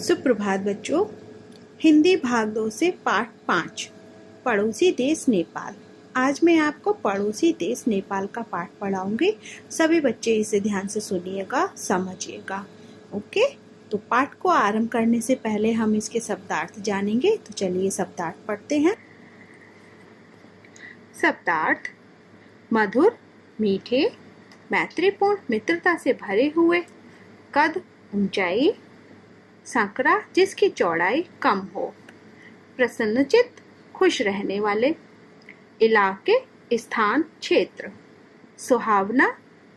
सुप्रभात बच्चों। हिंदी भाग 2 से पाठ 5 पड़ोसी देश नेपाल। आज मैं आपको पड़ोसी देश नेपाल का पाठ पढ़ाऊंगी। सभी बच्चे इसे ध्यान से सुनिएगा, समझिएगा। ओके, तो पाठ को आरंभ करने से पहले हम इसके शब्दार्थ जानेंगे। तो चलिए शब्दार्थ पढ़ते हैं। शब्दार्थ: मधुर, मीठे, मैत्रीपूर्ण, मित्रता से भरे हुए, कद, ऊंचाई, सांकड़ा जिसकी चौड़ाई कम हो, प्रसन्नचित्त, खुश रहने वाले, इलाके, स्थान, क्षेत्र, सुहावना,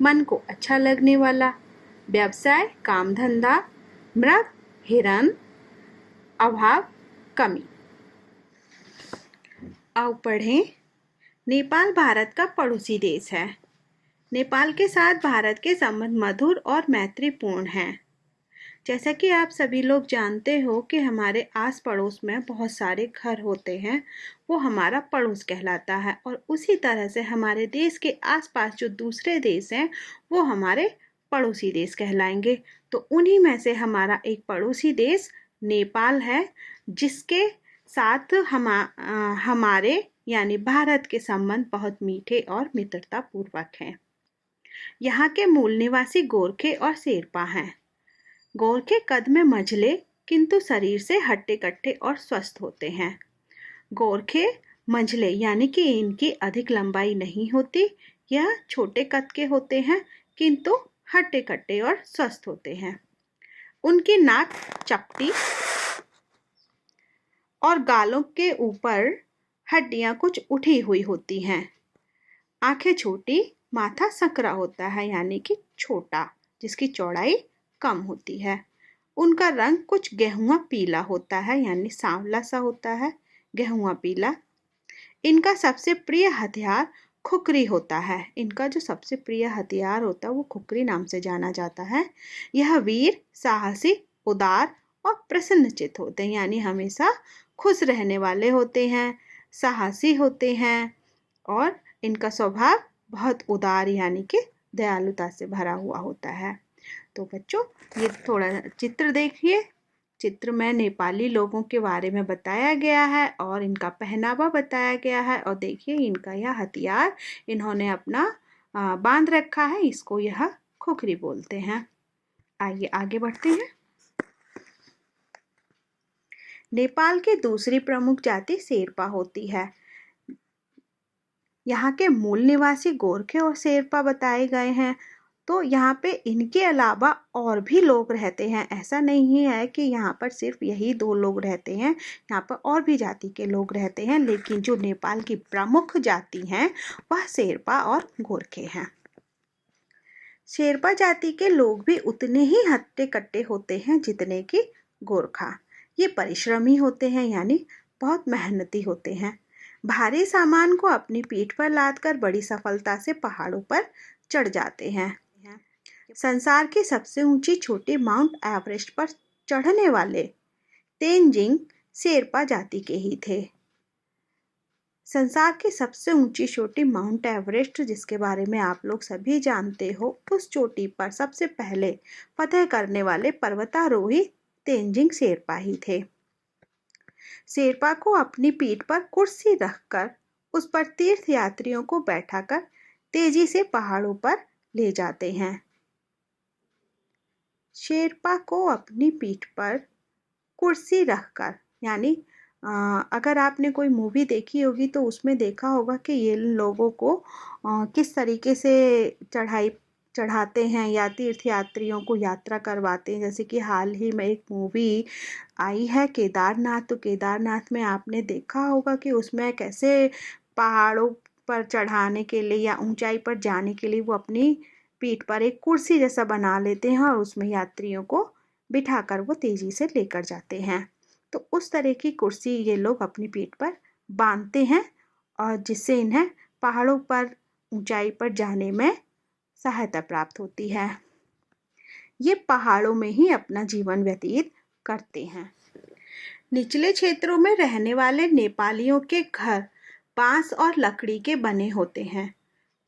मन को अच्छा लगने वाला, व्यवसाय, काम धंधा, मृग, हिरन, अभाव, कमी। आओ पढ़ें। नेपाल भारत का पड़ोसी देश है। नेपाल के साथ भारत के संबंध मधुर और मैत्रीपूर्ण हैं। जैसा कि आप सभी लोग जानते हो कि हमारे आस पड़ोस में बहुत सारे घर होते हैं, वो हमारा पड़ोस कहलाता है। और उसी तरह से हमारे देश के आसपास जो दूसरे देश हैं वो हमारे पड़ोसी देश कहलाएंगे। तो उन्हीं में से हमारा एक पड़ोसी देश नेपाल है, जिसके साथ हमारे यानी भारत के संबंध बहुत मीठे और मित्रता पूर्वक हैं। यहाँ के मूल निवासी गोरखे और शेरपा हैं। गोरखे कद में मझले किंतु शरीर से हट्टे कट्टे और स्वस्थ होते हैं। गोरखे मंझले यानी कि इनकी अधिक लंबाई नहीं होती, यह छोटे कद के होते हैं किंतु हट्टे कट्टे और स्वस्थ होते हैं। उनकी नाक चपटी और गालों के ऊपर हड्डियां कुछ उठी हुई होती हैं। आंखें छोटी, माथा संकरा होता है यानी कि छोटा, जिसकी चौड़ाई कम होती है। उनका रंग कुछ गेहुआ पीला होता है यानी सांवला सा होता है, गेहुआ पीला। इनका सबसे प्रिय हथियार खुकरी होता है। इनका जो सबसे प्रिय हथियार होता है वो खुकरी नाम से जाना जाता है। यह वीर, साहसी, उदार और प्रसन्नचित्त होते हैं यानी हमेशा खुश रहने वाले होते हैं, साहसी होते हैं और इनका स्वभाव बहुत उदार यानी कि दयालुता से भरा हुआ होता है। तो बच्चों, ये थोड़ा चित्र देखिए। चित्र में नेपाली लोगों के बारे में बताया गया है और इनका पहनावा बताया गया है। और देखिए इनका यह हथियार इन्होंने अपना बांध रखा है, इसको यह खुखरी बोलते हैं। आइए आगे बढ़ते हैं। नेपाल की दूसरी प्रमुख जाति शेरपा होती है। यहाँ के मूल निवासी गोरखे और शेरपा बताए गए हैं। तो यहाँ पे इनके अलावा और भी लोग रहते हैं। ऐसा नहीं है कि यहाँ पर सिर्फ यही दो लोग रहते हैं, यहाँ पर और भी जाति के लोग रहते हैं। लेकिन जो नेपाल की प्रमुख जाति हैं वह शेरपा और गोरखे हैं। शेरपा जाति के लोग भी उतने ही हट्टे कट्टे होते हैं जितने कि गोरखा। ये परिश्रमी होते हैं यानी बहुत मेहनती होते हैं। भारी सामान को अपनी पीठ पर लादकर बड़ी सफलता से पहाड़ों पर चढ़ जाते हैं। संसार की सबसे ऊंची चोटी माउंट एवरेस्ट पर चढ़ने वाले तेंजिंग शेरपा जाति के ही थे। संसार की सबसे ऊंची चोटी माउंट एवरेस्ट, जिसके बारे में आप लोग सभी जानते हो, उस चोटी पर सबसे पहले फतह करने वाले पर्वतारोही तेंजिंग शेरपा ही थे। शेरपा को अपनी पीठ पर कुर्सी रखकर उस पर तीर्थ यात्रियों को बैठाकर तेजी से पहाड़ों पर ले जाते हैं। शेरपा को अपनी पीठ पर कुर्सी रखकर यानी अगर आपने कोई मूवी देखी होगी तो उसमें देखा होगा कि ये लोगों को किस तरीके से चढ़ाते हैं या तीर्थ यात्रियों को यात्रा करवाते हैं। जैसे कि हाल ही में एक मूवी आई है केदारनाथ, तो केदारनाथ में आपने देखा होगा कि उसमें कैसे पहाड़ों पर चढ़ाने के लिए या ऊंचाई पर जाने के लिए वो अपनी पीठ पर एक कुर्सी जैसा बना लेते हैं और उसमें यात्रियों को बिठाकर वो तेजी से लेकर जाते हैं। तो उस तरह की कुर्सी ये लोग अपनी पीठ पर बांधते हैं और जिससे इन्हें पहाड़ों पर ऊंचाई पर जाने में सहायता प्राप्त होती है। ये पहाड़ों में ही अपना जीवन व्यतीत करते हैं। निचले क्षेत्रों में रहने वाले नेपालियों के घर बांस और लकड़ी के बने होते हैं।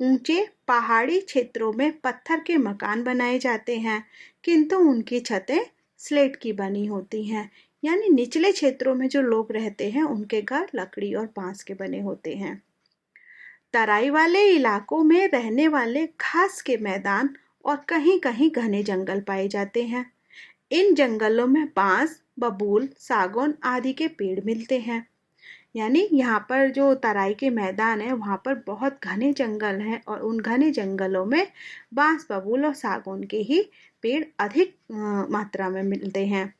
ऊंचे पहाड़ी क्षेत्रों में पत्थर के मकान बनाए जाते हैं, किंतु उनकी छतें स्लेट की बनी होती हैं, यानी निचले क्षेत्रों में जो लोग रहते हैं उनके घर लकड़ी और बांस के बने होते हैं। तराई वाले इलाकों में रहने वाले घास के मैदान और कहीं कहीं घने जंगल पाए जाते हैं। इन जंगलों में बांस, बबूल, सागौन आदि के पेड़ मिलते हैं। यानी यहाँ पर जो तराई के मैदान है वहाँ पर बहुत घने जंगल हैं और उन घने जंगलों में बांस, बबूल और सागौन के ही पेड़ अधिक मात्रा में मिलते हैं।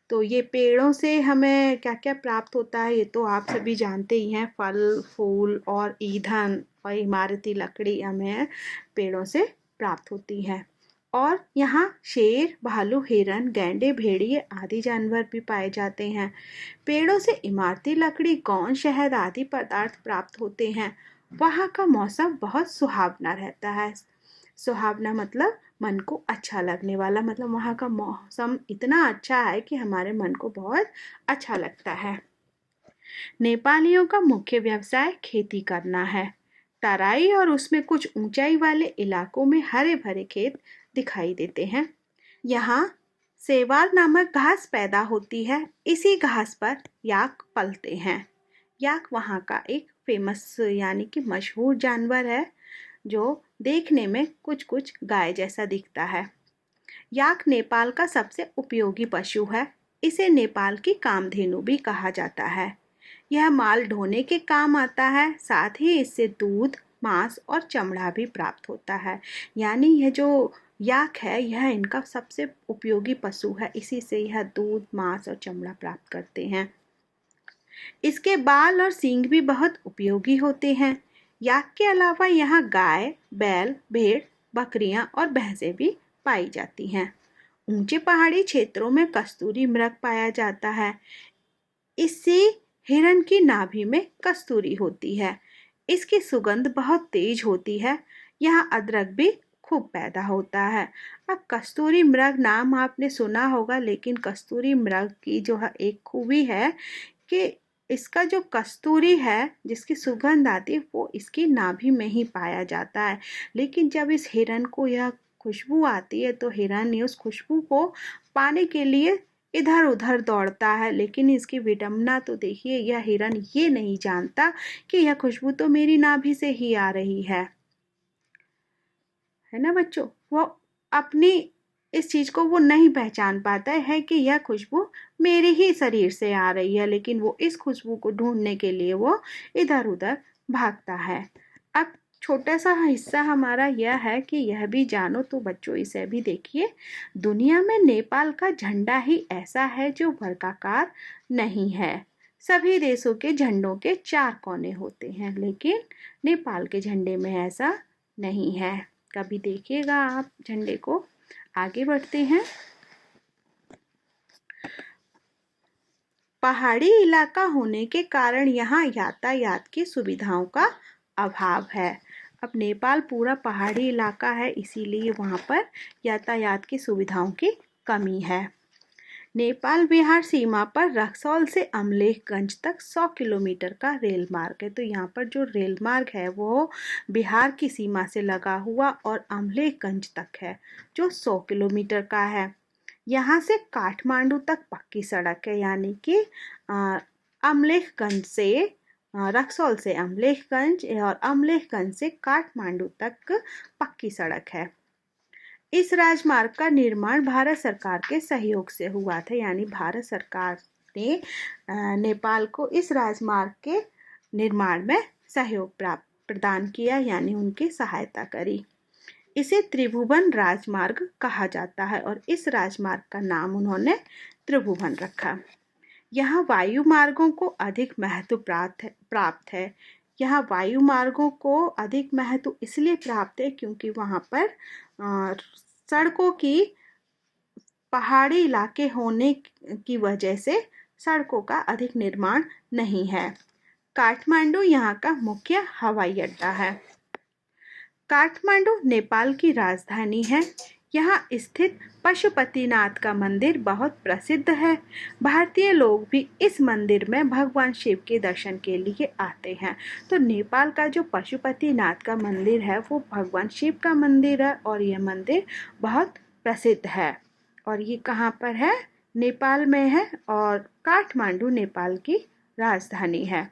तो ये पेड़ों से हमें क्या क्या प्राप्त होता है ये तो आप सभी जानते ही हैं। फल, फूल और ईंधन और इमारती लकड़ी हमें पेड़ों से प्राप्त होती है। और यहाँ शेर, भालू, हिरन, गैंडे, भेड़िए आदि जानवर भी पाए जाते हैं। पेड़ों से इमारती लकड़ी, गोंद, शहद आदि पदार्थ प्राप्त होते हैं। वहाँ का मौसम बहुत सुहावना रहता है। सुहावना मतलब मन को अच्छा लगने वाला, मतलब वहाँ का मौसम इतना अच्छा है कि हमारे मन को बहुत अच्छा लगता है। नेपालियों का मुख्य व्यवसाय खेती करना है। तराई और उसमें कुछ ऊंचाई वाले इलाकों में हरे भरे खेत दिखाई देते हैं। यहाँ सेवाल नामक घास पैदा होती है। इसी घास पर याक पलते हैं। याक वहाँ का एक फेमस यानी कि मशहूर जानवर है जो देखने में कुछ कुछ गाय जैसा दिखता है। याक नेपाल का सबसे उपयोगी पशु है। इसे नेपाल की कामधेनु भी कहा जाता है। यह माल ढोने के काम आता है, साथ ही इससे दूध, मांस और चमड़ा भी प्राप्त होता है। यानी यह जो याक है यह इनका सबसे उपयोगी पशु है, इसी से यह दूध, मांस और चमड़ा प्राप्त करते हैं। इसके बाल और सींग भी बहुत उपयोगी होते हैं। याक के अलावा यहाँ गाय, बैल, भेड़, बकरियां और भैंसें भी पाई जाती हैं। ऊंचे पहाड़ी क्षेत्रों में कस्तूरी मृग पाया जाता है। इससे हिरण की नाभि में कस्तूरी होती है। इसकी सुगंध बहुत तेज होती है। यहाँ अदरक भी खूब पैदा होता है। अब कस्तूरी मृग नाम आपने सुना होगा, लेकिन कस्तूरी मृग की जो है एक खूबी है कि इसका जो कस्तूरी है जिसकी सुगंध आती है वो इसकी नाभि में ही पाया जाता है। लेकिन जब इस हिरन को यह खुशबू आती है तो हिरन उस खुशबू को पाने के लिए इधर उधर दौड़ता है। लेकिन इसकी विडंबना तो देखिए, यह हिरन ये नहीं जानता कि यह खुशबू तो मेरी नाभि से ही आ रही है ना बच्चों। वो अपनी इस चीज को वो नहीं पहचान पाता है कि यह खुशबू मेरे ही शरीर से आ रही है, लेकिन वो इस खुशबू को ढूंढने के लिए वो इधर उधर भागता है। अब छोटा सा हिस्सा हमारा यह है कि यह भी जानो तो बच्चों इसे भी देखिए। दुनिया में नेपाल का झंडा ही ऐसा है जो वर्गाकार नहीं है। सभी देशों के झंडों के 4 कोने होते हैं, लेकिन नेपाल के झंडे में ऐसा नहीं है। कभी देखिएगा आप झंडे को। आगे बढ़ते हैं। पहाड़ी इलाका होने के कारण यहाँ यातायात की सुविधाओं का अभाव है। अब नेपाल पूरा पहाड़ी इलाका है, इसीलिए वहाँ पर यातायात की सुविधाओं की कमी है। नेपाल बिहार सीमा पर रक्सौल से अमलेखगंज तक 100 किलोमीटर का रेल मार्ग है। तो यहाँ पर जो रेल मार्ग है वो बिहार की सीमा से लगा हुआ और अमलेखगंज तक है जो 100 किलोमीटर का है। यहाँ से काठमांडू तक पक्की सड़क है, यानी कि अमलेखगंज से रक्सौल से अमलेखगंज और अमलेखगंज से काठमांडू तक पक्की सड़क है। इस राजमार्ग का निर्माण भारत सरकार के सहयोग से हुआ था। यानी भारत सरकार ने नेपाल को इस राजमार्ग के निर्माण में सहयोग प्रदान किया, यानी उनकी सहायता करी। इसे त्रिभुवन राजमार्ग कहा जाता है और इस राजमार्ग का नाम उन्होंने त्रिभुवन रखा। यहाँ वायु मार्गों को अधिक महत्व प्राप्त है। यहाँ वायु मार्गों को अधिक महत्व इसलिए प्राप्त है क्योंकि वहाँ पर सड़कों की पहाड़ी इलाके होने की वजह से सड़कों का अधिक निर्माण नहीं है। काठमांडू यहाँ का मुख्य हवाई अड्डा है। काठमांडू नेपाल की राजधानी है। यहाँ स्थित पशुपतिनाथ का मंदिर बहुत प्रसिद्ध है। भारतीय लोग भी इस मंदिर में भगवान शिव के दर्शन के लिए आते हैं। तो नेपाल का जो पशुपतिनाथ का मंदिर है वो भगवान शिव का मंदिर है और यह मंदिर बहुत प्रसिद्ध है। और ये कहाँ पर है? नेपाल में है और काठमांडू नेपाल की राजधानी है।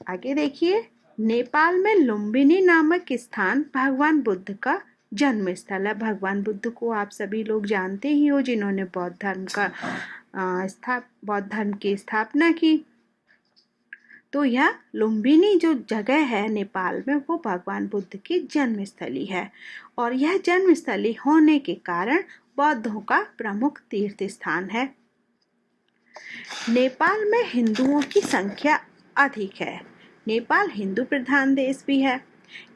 आगे देखिए, नेपाल में लुम्बिनी नामक स्थान भगवान बुद्ध का जन्म स्थल है। भगवान बुद्ध को आप सभी लोग जानते ही हो, जिन्होंने बौद्ध धर्म की स्थापना की। तो यह लुम्बिनी जो जगह है नेपाल में, वो भगवान बुद्ध की जन्मस्थली है और यह जन्मस्थली होने के कारण बौद्धों का प्रमुख तीर्थ स्थान है। नेपाल में हिंदुओं की संख्या अधिक है। नेपाल हिंदू प्रधान देश भी है।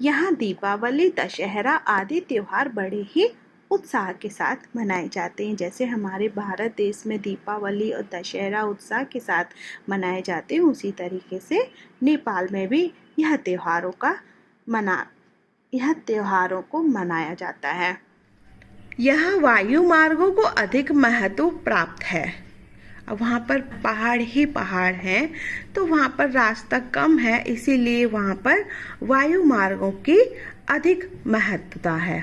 यहाँ दीपावली, दशहरा आदि त्योहार बड़े ही उत्साह के साथ मनाए जाते हैं। जैसे हमारे भारत देश में दीपावली और दशहरा उत्साह के साथ मनाए जाते हैं, उसी तरीके से नेपाल में भी यह त्योहारों को मनाया जाता है। यहाँ वायु मार्गों को अधिक महत्व प्राप्त है। अब वहाँ पर पहाड़ ही पहाड़ हैं, तो वहाँ पर रास्ता कम है, इसीलिए वहाँ पर वायु मार्गों की अधिक महत्वता है।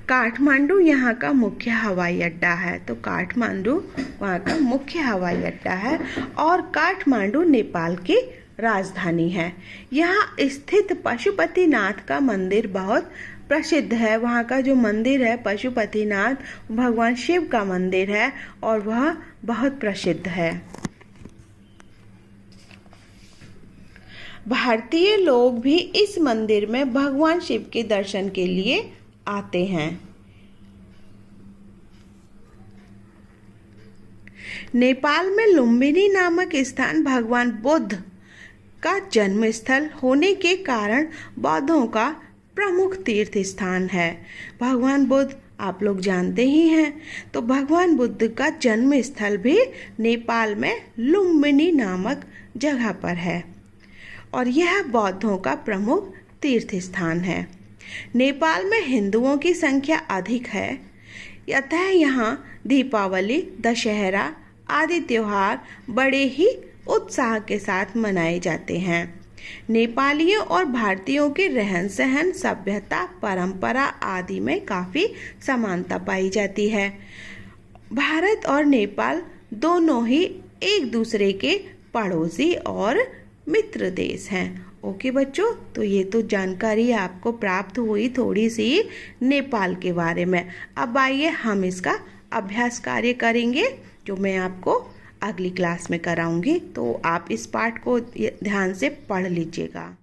काठमांडू यहाँ का मुख्य हवाई अड्डा है। तो काठमांडू वहाँ का मुख्य हवाई अड्डा है और काठमांडू नेपाल की राजधानी है। यहाँ स्थित पशुपतिनाथ का मंदिर बहुत प्रसिद्ध है। वहाँ का जो मंदिर है पशुपतिनाथ, भगवान शिव का मंदिर है और वह बहुत प्रसिद्ध है। भारतीय लोग भी इस मंदिर में भगवान शिव के दर्शन के लिए आते हैं। नेपाल में लुम्बिनी नामक स्थान भगवान बुद्ध का जन्म स्थल होने के कारण बौद्धों का प्रमुख तीर्थ स्थान है। भगवान बुद्ध आप लोग जानते ही हैं, तो भगवान बुद्ध का जन्म स्थल भी नेपाल में लुम्बिनी नामक जगह पर है और यह बौद्धों का प्रमुख तीर्थ स्थान है। नेपाल में हिंदुओं की संख्या अधिक है, अतः यहाँ दीपावली, दशहरा आदि त्योहार बड़े ही उत्साह के साथ मनाए जाते हैं। नेपालियों और भारतीयों के रहन सहन, सभ्यता, परंपरा आदि में काफ़ी समानता पाई जाती है। भारत और नेपाल दोनों ही एक दूसरे के पड़ोसी और मित्र देश हैं। ओके बच्चों, तो ये तो जानकारी आपको प्राप्त हुई थोड़ी सी नेपाल के बारे में। अब आइए हम इसका अभ्यास कार्य करेंगे, जो मैं आपको अगली क्लास में कराऊंगी। तो आप इस पाठ को ध्यान से पढ़ लीजिएगा।